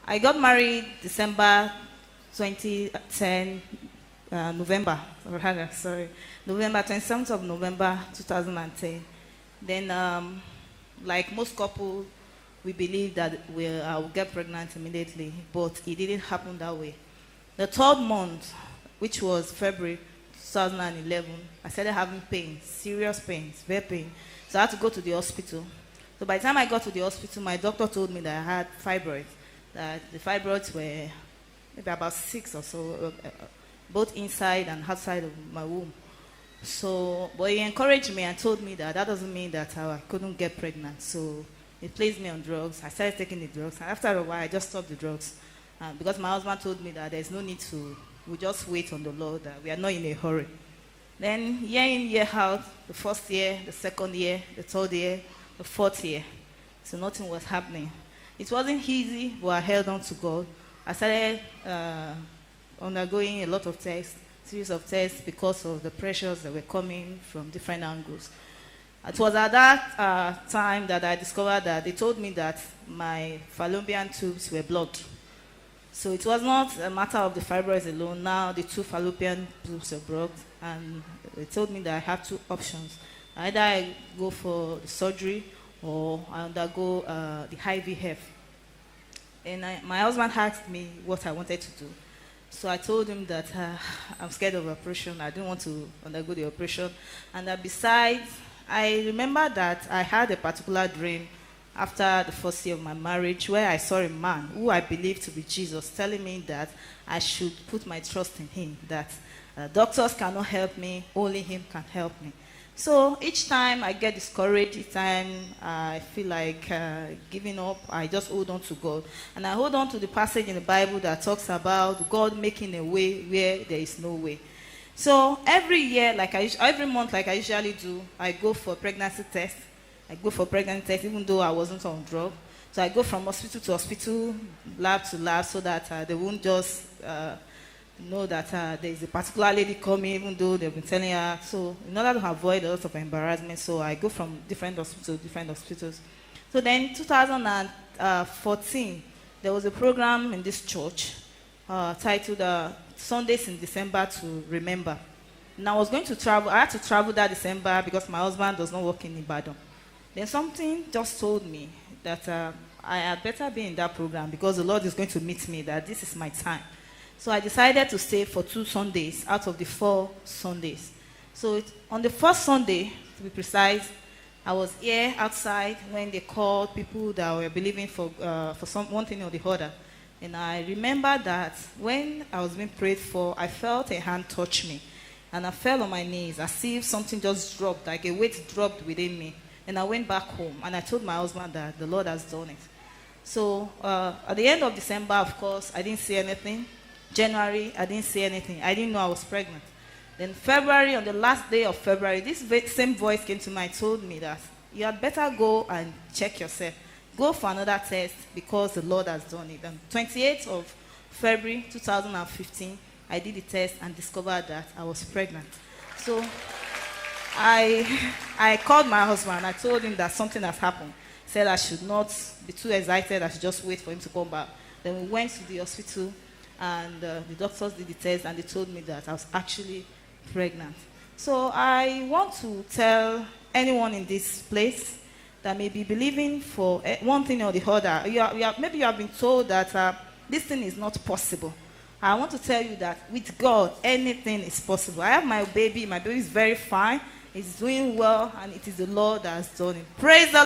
I got married December 2010, November, or rather, sorry, November 27th of November 2010. Then, like most couples, we believed that I would get pregnant immediately, but it didn't happen that way. The third month, which was February 2011, I started having pain, serious pains, very pain. So I had to go to the hospital. So by the time I got to the hospital, my doctor told me that I had fibroids, that the fibroids were maybe about 6 or so, both inside and outside of my womb. So, but he encouraged me and told me that that doesn't mean that I couldn't get pregnant. So he placed me on drugs. I started taking the drugs. And after a while, I just stopped the drugs. Because my husband told me that there's no need to, we just wait on the Lord, that we are not in a hurry. Then year in, year out, the first year, the second year, the third year, the fourth year. So nothing was happening. It wasn't easy, but I held on to God. I started undergoing a lot of tests, series of tests, because of the pressures that were coming from different angles. It was at that time that I discovered that they told me that my fallopian tubes were blocked. So it was not a matter of the fibroids alone. Now the 2 fallopian tubes are blocked, and they told me that I have 2 options. Either I go for the surgery or I undergo the IVF. And my husband asked me what I wanted to do. So I told him that I'm scared of operation. I didn't want to undergo the operation. And that besides, I remember that I had a particular dream after the first year of my marriage where I saw a man who I believed to be Jesus telling me that I should put my trust in him, that doctors cannot help me, only him can help me. So each time I get discouraged, each time I feel like giving up, I just hold on to God. And I hold on to the passage in the Bible that talks about God making a way where there is no way. So every year, every month, like I usually do, I go for a pregnancy test. I go for pregnancy test even though I wasn't on drug. So I go from hospital to hospital, lab to lab, so that they won't just know that there is a particular lady coming, even though they've been telling her. So in order to avoid a lot of embarrassment, so I go from different hospitals to different hospitals. So then 2014, there was a program in this church titled Sundays in December to Remember. And I was going to travel. I had to travel that December because my husband does not work in Ibadan. Then something just told me that I had better be in that program because the Lord is going to meet me, that this is my time. So I decided to stay for 2 Sundays out of the 4 Sundays. So on the first Sunday, to be precise, I was here outside when they called people that were believing for one thing or the other. And I remember that when I was being prayed for, I felt a hand touch me. And I fell on my knees as if something just dropped, like a weight dropped within me. And I went back home, and I told my husband that the Lord has done it. So at the end of December, of course, I didn't see anything. January, I didn't see anything. I didn't know I was pregnant. Then February, on the last day of February, this same voice came to me and told me that you had better go and check yourself. Go for another test because the Lord has done it. On 28th of February 2015, I did the test and discovered that I was pregnant. So I called my husband. I told him that something has happened. Said I should not be too excited. I should just wait for him to come back. Then we went to the hospital, and the doctors did the test, and they told me that I was actually pregnant. So I want to tell anyone in this place that may be believing for one thing or the other. Maybe you have been told that this thing is not possible. I want to tell you that with God, anything is possible. I have my baby. My baby is very fine. He's doing well, and it is the Lord that has done it. Praise the Lord.